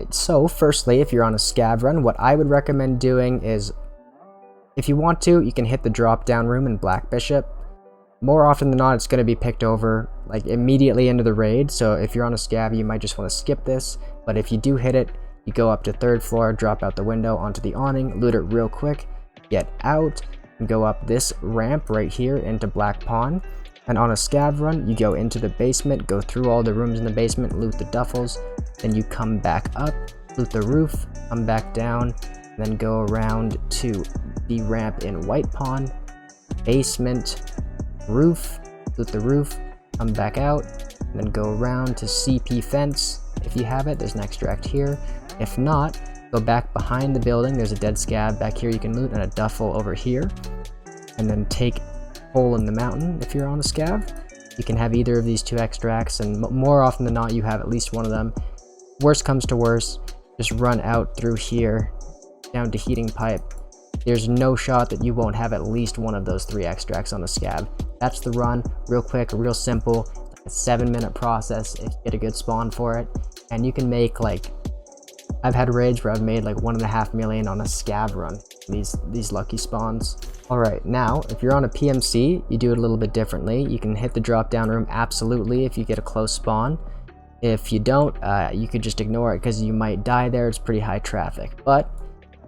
Alright, so firstly, if you're on a scav run, what I would recommend doing is, if you want to, you can hit the drop down room in Black Bishop. More often than not, it's going to be picked over like immediately into the raid, so if you're on a scav, you might just want to skip this, but if you do hit it, you go up to 3rd floor, drop out the window onto the awning, loot it real quick, get out, and go up this ramp right here into Black Pawn. And on a scav run, you go into the basement, go through all the rooms in the basement, loot the duffels, then you come back up, loot the roof, come back down, and then go around to the ramp in White Pawn, basement, roof, loot the roof, come back out, and then go around to CP fence. If you have it, there's an extract here. If not, go back behind the building, there's a dead scav back here you can loot, and a duffel over here. And then take Hole in the Mountain if you're on a scav. You can have either of these 2 extracts, and more often than not, you have at least one of them. Worst comes to worst, just run out through here, down to Heating Pipe. There's no shot that you won't have at least one of those 3 extracts on a scav. That's the run, real quick, real simple, a 7-minute process if you get a good spawn for it. And you can make like, I've had raids where I've made like 1.5 million on a scav run, these lucky spawns. Alright, now, if you're on a PMC, you do it a little bit differently. You can hit the drop down room absolutely if you get a close spawn. If you don't, you could just ignore it because you might die there, it's pretty high traffic. But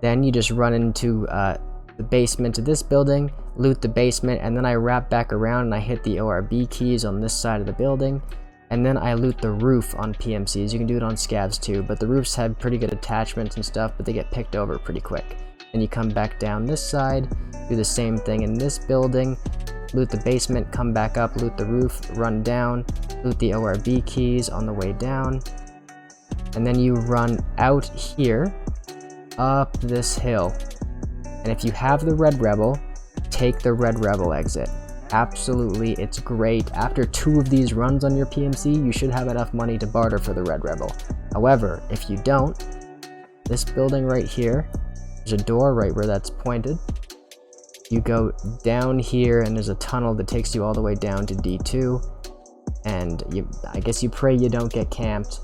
then you just run into the basement of this building, loot the basement, and then I wrap back around and I hit the ORB keys on this side of the building. And then I loot the roof on PMCs. You can do it on scavs too, but the roofs have pretty good attachments and stuff, but they get picked over pretty quick. Then you come back down this side, do the same thing in this building, loot the basement, come back up, loot the roof, run down, loot the ORB keys on the way down, and then you run out here, up this hill. And if you have the Red Rebel, take the Red Rebel exit. Absolutely, it's great. After 2 of these runs on your PMC, you should have enough money to barter for the Red Rebel. However, if you don't, this building right here, there's a door right where that's pointed. You go down here and there's a tunnel that takes you all the way down to D2. And I guess you pray you don't get camped.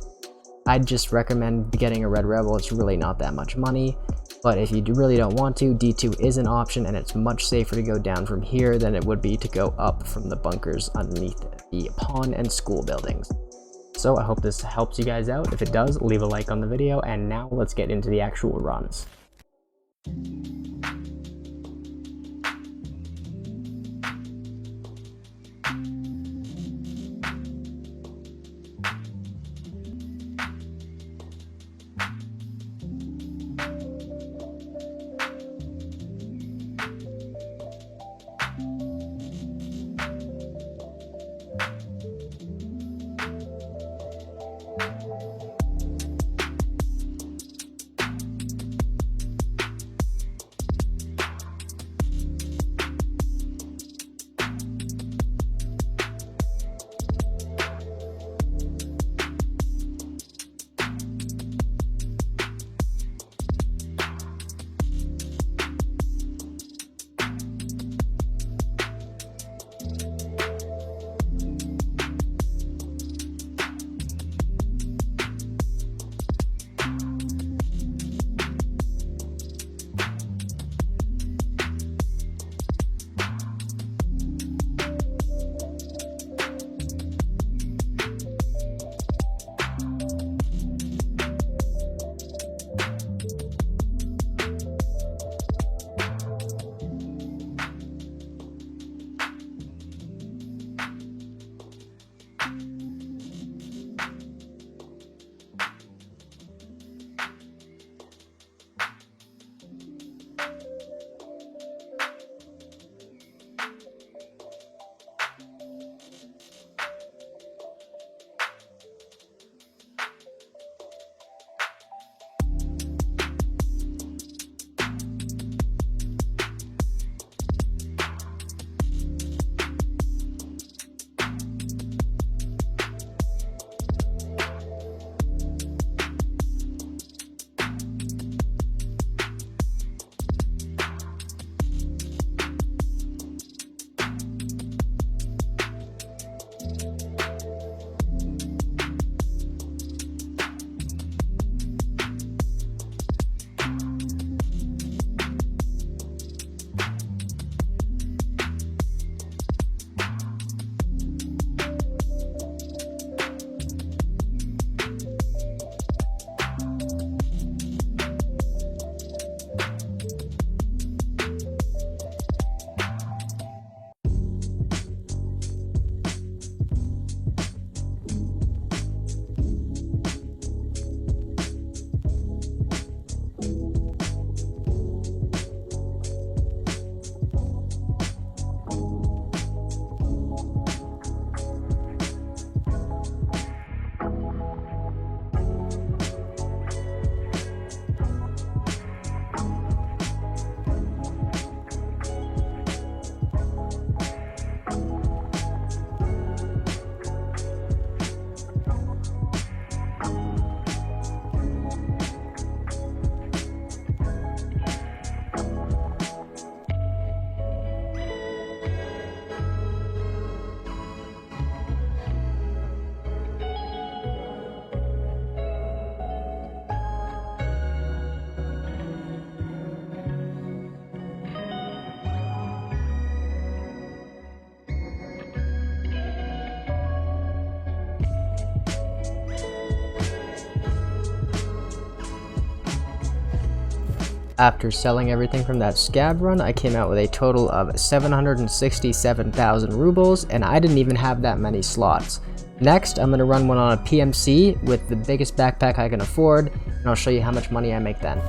I'd just recommend getting a Red Rebel. It's really not that much money. But if you really don't want to, D2 is an option, and it's much safer to go down from here than it would be to go up from the bunkers underneath the pawn and school buildings. So I hope this helps you guys out. If it does, leave a like on the video, and now let's get into the actual runs. After selling everything from that scab run, I came out with a total of 767,000 rubles, and I didn't even have that many slots. Next, I'm going to run one on a PMC with the biggest backpack I can afford, and I'll show you how much money I make then.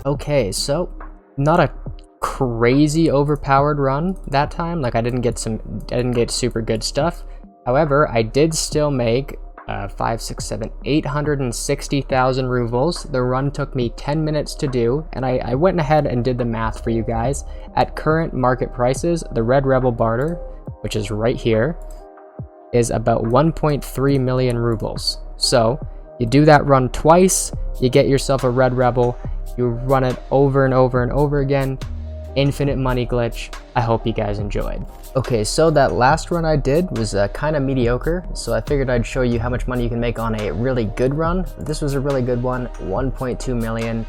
Okay, so not a crazy overpowered run that time. Like I didn't get super good stuff. However, I did still make 860,000 rubles. The run took me 10 minutes to do, and I went ahead and did the math for you guys. At current market prices, the Red Rebel barter, which is right here, is about 1.3 million rubles. So you do that run twice, you get yourself a Red Rebel, you run it over and over and over again. Infinite money glitch. I hope you guys enjoyed. Okay, so that last run I did was kind of mediocre, so I figured I'd show you how much money you can make on a really good run. This was a really good one, 1.2 million.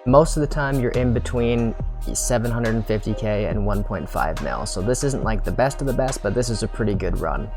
Most of the time you're in between 750k and 1.5 mil, so this isn't like the best of the best, but this is a pretty good run.